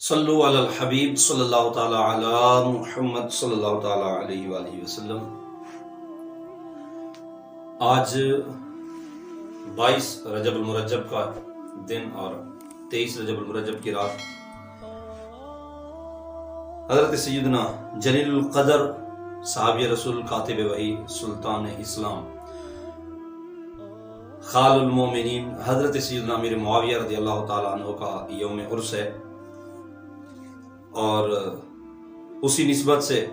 صلو علی الحبیب صلی اللہ تعالی علی محمد صلی اللہ تعالی علیہ وآلہ وسلم۔ آج 22 رجب المرجب کا دن اور 23 رجب المرجب کی رات حضرت سیدنا جلیل القدر صحابی رسول کاتب وحی سلطان اسلام خال المومنین حضرت سیدنا امیر معاویہ رضی اللہ تعالیٰ عنہ کا یوم عرس ہے، اور اسی نسبت سے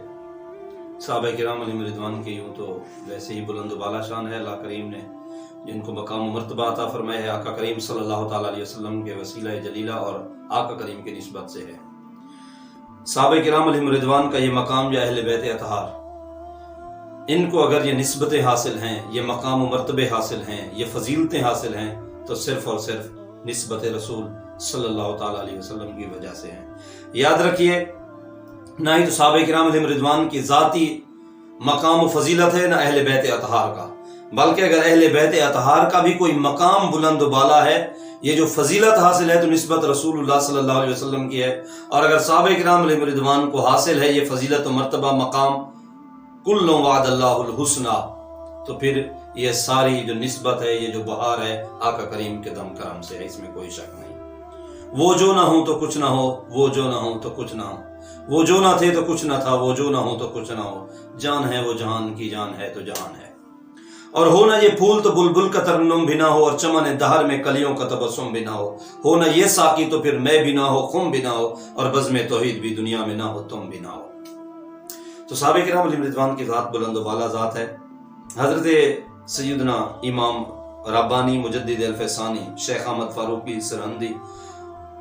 صحابہ کرام علیہم رضوان کے یوں تو ویسے ہی بلند و بالا شان ہے۔ اللہ کریم نے جن کو مقام و مرتبہ عطا فرمایا ہے آقا کریم صلی اللہ تعالیٰ علیہ وسلم کے وسیلہ جلیلہ اور آقا کریم کے نسبت سے ہے۔ صحابہ کرام علیہم رضوان کا یہ مقام یا اہل بیت اطہار، ان کو اگر یہ نسبتیں حاصل ہیں، یہ مقام و مرتبے حاصل ہیں، یہ فضیلتیں حاصل ہیں، تو صرف اور صرف نسبت رسول صلی اللہ تعالیٰ علیہ وسلم کی وجہ سے ہیں۔ یاد رکھیے، نہ ہی تو صحابہ کرام علیہم رضوان کی ذاتی مقام و فضیلت ہے، نہ اہل بیت اطہار کا، بلکہ اگر اہل بیت اطہار کا بھی کوئی مقام بلند و بالا ہے، یہ جو فضیلت حاصل ہے تو نسبت رسول اللہ صلی اللہ علیہ وسلم کی ہے۔ اور اگر صحابہ کرام علیہم رضوان کو حاصل ہے یہ فضیلت و مرتبہ مقام کل وعد اللہ الحسنہ، تو پھر یہ ساری جو نسبت ہے، یہ جو بہار ہے، آقا کریم کے دم کرم سے ہے، اس میں کوئی شک نہیں۔ وہ جو نہ ہوں تو کچھ نہ ہو، وہ جو نہ ہوں تو کچھ نہ ہو، وہ جو نہ تھے تو کچھ نہ تھا، وہ جو نہ ہوں تو کچھ نہ ہو، جان ہے وہ جہان کی جان ہے تو جہان ہے۔ اور ہونا یہ پھول تو بلبل کا ترنم بھی نہ ہو، اور چمن دہر میں کلیوں کا تبسم بھی نہ ہو، ہونا یہ ساقی تو پھر میں بھی نہ ہو، خم بھی نہ ہو، اور بزم توحید بھی دنیا میں نہ ہو، تم بھی نہ ہو۔ تو صحابہ کرام علیہم رضوان کی ذات بلند و بالا ذات ہے۔ حضرت سیدنا امام ربانی مجدد الفسانی شیخ احمد فاروقی سرہندی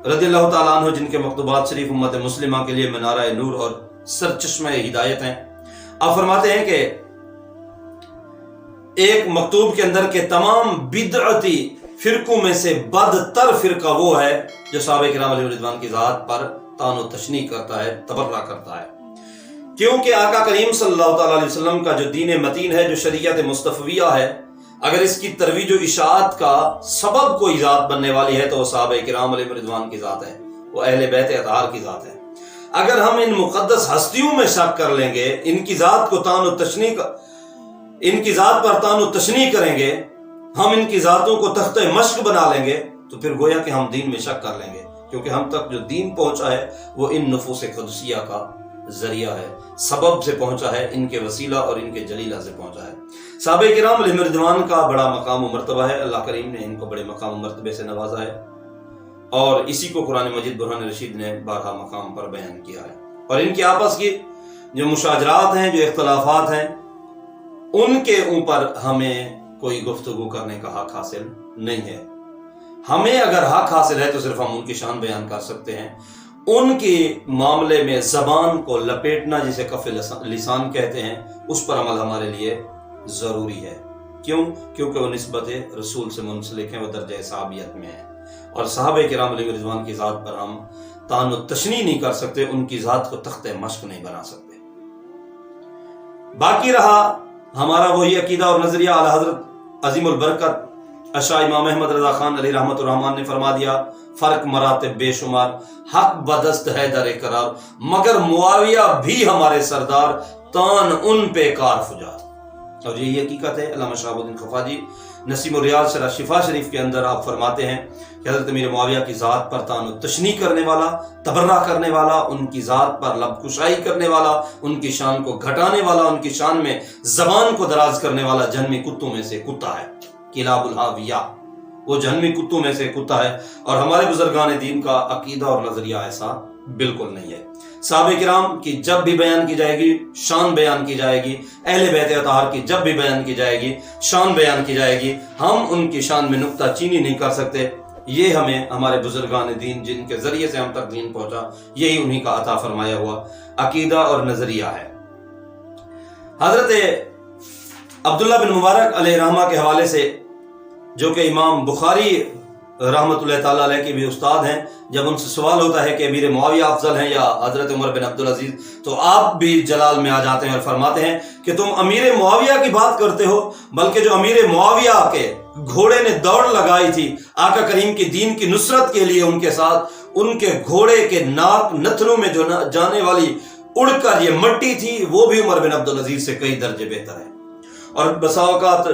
رضی اللہ تعالیٰ عنہ، جن کے مکتوبات شریف امت مسلمہ کے لیے منارہ نور اور سرچشمہ ہدایت ہیں، آپ فرماتے ہیں کہ ایک مکتوب کے اندر کے تمام بدعتی فرقوں میں سے بدتر فرقہ وہ ہے جو صحابہ کرام علیہ رضوان کی ذات پر طعن و تشنیع کرتا ہے، تبرہ کرتا ہے، کیونکہ آقا کریم صلی اللہ تعالیٰ علیہ وسلم کا جو دین متین ہے، جو شریعت مصطفیہ ہے، اگر اس کی ترویج و اشاعت کا سبب کوئی ذات بننے والی ہے تو وہ صحابہ کرام علیہ رضوان کی ذات ہے، وہ اہل بیت اطہار کی ذات ہے۔ اگر ہم ان مقدس ہستیوں میں شک کر لیں گے، ان کی ذات کو طعن و تشنیع، ان کی ذات پر طعن و تشنیع کریں گے، ہم ان کی ذاتوں کو تخت مشق بنا لیں گے، تو پھر گویا کہ ہم دین میں شک کر لیں گے، کیونکہ ہم تک جو دین پہنچا ہے وہ ان نفوس قدسیہ کا ذریعہ ہے، سبب سے پہنچا ہے، ان کے وسیلہ اور ان کے جلیلہ سے پہنچا ہے۔ صحابہ کرام علیہم رضوان کا بڑا مقام و مرتبہ ہے، اللہ کریم نے ان کو بڑے مقام و مرتبے سے نوازا ہے، اور اسی کو قرآن مجید برہان رشید نے بارہا مقام پر بیان کیا ہے۔ اور ان کے آپس کی جو مشاجرات ہیں، جو اختلافات ہیں، ان کے اوپر ہمیں کوئی گفتگو کرنے کا حق حاصل نہیں ہے۔ ہمیں اگر حق حاصل ہے تو صرف ہم ان کی شان بیان کر سکتے ہیں۔ ان کے معاملے میں زبان کو لپیٹنا، جسے کف لسان کہتے ہیں، اس پر عمل ہمارے لیے ضروری ہے۔ کیوں؟ کیونکہ وہ نسبت رسول سے منسلک ہیں، وہ درجہ صحابیت میں ہے، اور صحابہ کرام علیہ رضوان کی ذات پر ہم طعن و تشنیع نہیں کر سکتے، ان کی ذات کو تخت مشق نہیں بنا سکتے۔ باقی رہا ہمارا وہی عقیدہ اور نظریہ، اعلیٰ حضرت عظیم البرکت اشاہ امام احمد رضا خان علیہ رحمت الرحمان نے فرما دیا، فرق مراتب بے شمار، حق بدست ہے در قرار، مگر معاویہ بھی ہمارے سردار، تان ان پہ کار فجار۔ اور یہی حقیقت ہے۔ علامہ شہاب الدین خفاجی نسیم الریاض شرح شفا شریف کے اندر آپ فرماتے ہیں کہ حضرت امیر معاویہ کی ذات پر طعن و تشنیع کرنے والا، تبرہ کرنے والا، ان کی ذات پر لب کشائی کرنے والا، ان کی شان کو گھٹانے والا، ان کی شان میں زبان کو دراز کرنے والا جہنمی کتوں میں سے کتا ہے، کلاب الہاویہ، وہ جہنمی کتوں میں سے کتا ہے۔ اور ہمارے بزرگان دین کا عقیدہ اور نظریہ ایسا بالکل نہیں ہے۔ صحابہ کرام کی جب بھی بیان کی جائے گی، شان بیان کی جائے گی، اہل بیت اطہار کی جب بھی بیان کی جائے گی، شان بیان کی جائے گی، ہم ان کی شان میں نکتہ چینی نہیں کر سکتے۔ یہ ہمیں ہمارے بزرگان دین، جن کے ذریعے سے ہم تک دین پہنچا، یہی انہی کا عطا فرمایا ہوا عقیدہ اور نظریہ ہے۔ حضرت عبداللہ بن مبارک علیہ رحمہ کے حوالے سے، جو کہ امام بخاری رحمت اللہ تعالیٰ علیہ کے بھی استاد ہیں، جب ان سے سوال ہوتا ہے کہ امیر معاویہ افضل ہیں یا حضرت عمر بن عبدالعزیز، تو آپ بھی جلال میں آ جاتے ہیں اور فرماتے ہیں کہ تم امیر معاویہ کی بات کرتے ہو، بلکہ جو امیر معاویہ کے گھوڑے نے دوڑ لگائی تھی آقا کریم کی دین کی نصرت کے لیے ان کے ساتھ، ان کے گھوڑے کے ناک نتنوں میں جو جانے والی اڑ کر یہ مٹی تھی وہ بھی عمر بن عبدالعزیز سے کئی درجے بہتر ہے۔ اور بسا اوقات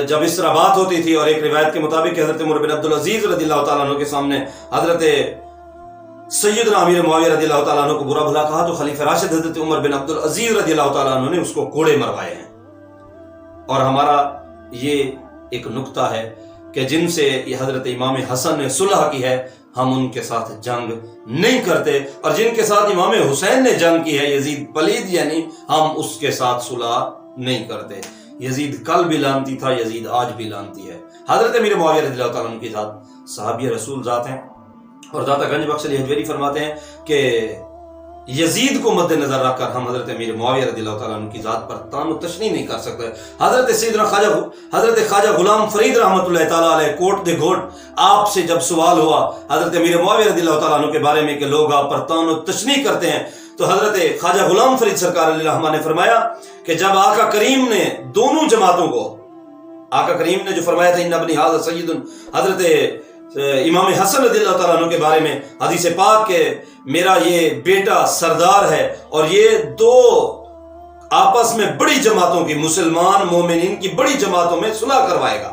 جب اس طرح بات ہوتی تھی، اور ایک روایت کے مطابق حضرت عمر بن عبدالعزیز رضی اللہ تعالیٰ عنہ کے سامنے حضرت سیدنا امیر معاویہ رضی اللہ تعالیٰ عنہ کو برا بھلا کہا تو خلیفہ راشد حضرت عمر بن عبدالعزیز رضی اللہ تعالیٰ عنہ نے اس کو کوڑے مروائے ہیں۔ اور ہمارا یہ ایک نقطہ ہے کہ جن سے یہ حضرت امام حسن نے صلح کی ہے ہم ان کے ساتھ جنگ نہیں کرتے، اور جن کے ساتھ امام حسین نے جنگ کی ہے یزید پلید یعنی ہم اس کے ساتھ صلح نہیں کرتے۔ یزید کل بھی لعنتی تھا، یزید آج بھی لعنتی ہے۔ حضرت امیر معاویہ رضی اللہ تعالیٰ عنہ کی ذات صحابی رسول ذات ہیں، اور داتا گنج بخش علی حجویری فرماتے ہیں کہ یزید کو مد نظر رکھ کر ہم حضرت امیر معاویہ رضی اللہ تعالیٰ عنہ کی ذات پر طعن و تشنیع نہیں کر سکتے۔ حضرت خواجہ غلام فرید رحمۃ اللہ تعالیٰ علیہ کوٹ دے گھوٹ آپ سے جب سوال ہوا حضرت امیر معاویہ رضی اللہ تعالیٰ عنہ کے بارے میں کہ لوگ آپ پر طعن و تشنیع کرتے ہیں، تو حضرت خواجہ غلام فرید سرکار علیہ الرحمہ نے فرمایا کہ جب آقا کریم نے دونوں جماعتوں کو، آقا کریم نے جو فرمایا تھا ان ابنی ھذا سید، حضرت امام حسن رضی اللہ تعالیٰ عنہ کے بارے میں حدیث پاک کہ میرا یہ بیٹا سردار ہے اور یہ دو آپس میں بڑی جماعتوں کی، مسلمان مومنین کی بڑی جماعتوں میں صلح کروائے گا،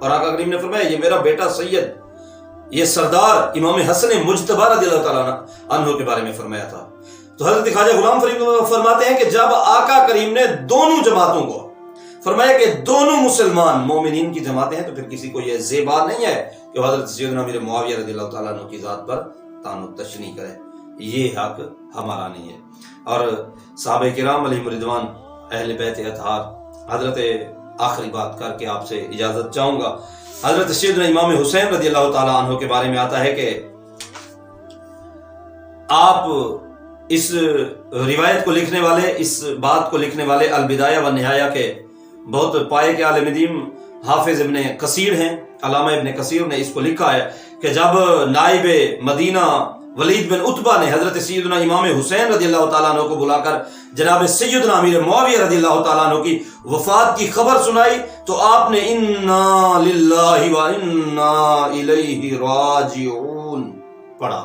اور آقا کریم نے فرمایا یہ میرا بیٹا سید، یہ سردار امام حسن مجتبی رضی اللہ تعالیٰ عنہ کے بارے میں فرمایا تھا۔ تو حضرت خواجہ غلام فرید فرماتے ہیں کہ جب آقا کریم نے دونوں جماعتوں کو فرمایا کہ دونوں مسلمان مومنین کی جماعتیں ہیں، تو پھر کسی کو یہ زیبا نہیں ہے کہ حضرت سیدنا امیر معاویہ رضی اللہ تعالیٰ عنہ کی ذات پر طعن و تشنیع کرے، یہ حق ہمارا نہیں ہے۔ اور صحابہ کرام علیہم رضوان اہل بیت اطہار، حضرت آخری بات کر کے آپ سے اجازت چاہوں گا، حضرت سیدنا امام حسین رضی اللہ تعالیٰ عنہ کے بارے میں آتا ہے کہ آپ اس روایت کو لکھنے والے، اس بات کو لکھنے والے البدایہ و نہایہ کے بہت پائے کے عالم دین حافظ ابن کثیر ہیں، علامہ ابن کثیر نے اس کو لکھا ہے کہ جب نائب مدینہ ولید بن عتبہ نے حضرت سیدنا امام حسین رضی اللہ تعالیٰ عنہ کو بلا کر جناب سیدنا امیر معاویہ رضی اللہ تعالیٰ عنہ کی وفات کی خبر سنائی تو آپ نے انا للہ و انا الیہ راجعون پڑھا۔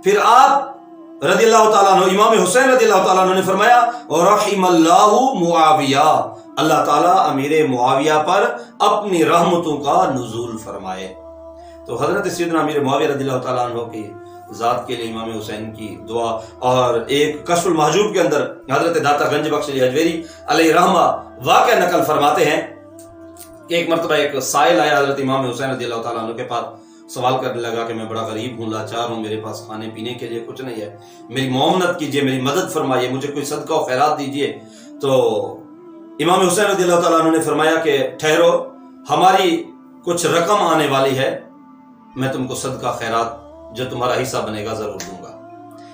پھر آپ رضی اللہ تعالیٰ عنہ امام حسین رضی اللہ تعالیٰ عنہ نے فرمایا رحم اللہ معاویہ، اللہ تعالیٰ امیر معاویہ پر اپنی رحمتوں کا نزول فرمائے۔ تو حضرت سیدنا امیر معاویہ رضی اللہ تعالیٰ عنہ کی ذات کے لیے امام حسین کی دعا، اور ایک کشف المحجوب کے اندر حضرت داتا گنج بخش علی حجویری علیہ رحمہ واقعہ نقل فرماتے ہیں کہ ایک مرتبہ ایک سائل آیا حضرت امام حسین رضی اللہ تعالیٰ عنہ کے پاس، سوال کرنے لگا کہ میں بڑا غریب ہوں، لاچار ہوں، میرے پاس کھانے پینے کے لیے کچھ نہیں ہے، میری معاونت کیجئے، میری مدد فرمائیے، مجھے کوئی صدقہ و خیرات دیجئے۔ تو امام حسین رضی اللہ تعالیٰ عنہ نے فرمایا کہ ٹھہرو، ہماری کچھ رقم آنے والی ہے، میں تم کو صدقہ خیرات جو تمہارا حصہ بنے گا ضرور دوں گا۔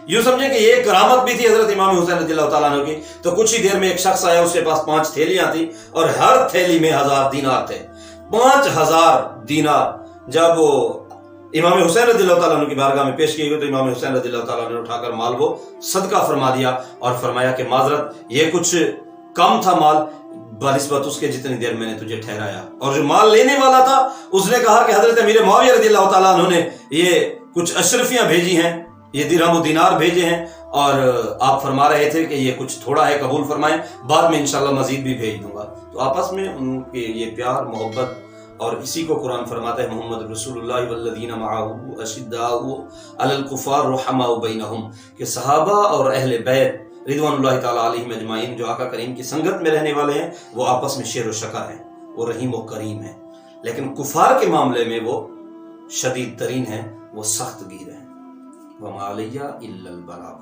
یوں سمجھیں کہ یہ ایک کرامت بھی تھی حضرت امام حسین رضی اللہ تعالیٰ عنہ کی۔ تو کچھ ہی دیر میں ایک شخص آیا، اس کے پاس 5 تھیلیاں تھیں اور ہر تھیلی میں 1000 دینار تھے، 5000 دینار۔ جب وہ امام حسین رضی اللہ تعالیٰ عنہ کی بارگاہ میں پیش کیے گئے تو امام حسین رضی اللہ تعالیٰ عنہ نے اٹھا کر مال وہ صدقہ فرما دیا اور فرمایا کہ معذرت یہ کچھ کم تھا مال بنسبت اس کے جتنی دیر میں نے تجھے ٹھہرایا۔ اور جو مال لینے والا تھا اس نے کہا کہ حضرت امیر معاویہ رضی اللہ تعالیٰ عنہ نے یہ کچھ اشرفیاں بھیجی ہیں، یہ درہم و دینار بھیجے ہیں، اور آپ فرما رہے تھے کہ یہ کچھ تھوڑا ہے، قبول فرمائیں، بعد میں انشاءاللہ مزید بھی بھیج دوں گا۔ تو آپس میں ان کے یہ پیار محبت، اور اسی کو قرآن فرماتا ہے محمد رسول اللہ والذین معہ اشداء علی الکفار رحماء بینہم، کہ صحابہ اور اہل بیت رضوان اللہ تعالیٰ علیہم اجمعین جو آقا کریم کی سنگت میں رہنے والے ہیں وہ آپس میں شیر و شکر ہیں، وہ رحیم و کریم ہیں، لیکن کفار کے معاملے میں وہ شدید ترین ہیں، وہ سخت گیر ہیں۔ وما علیہ الا البلاغ۔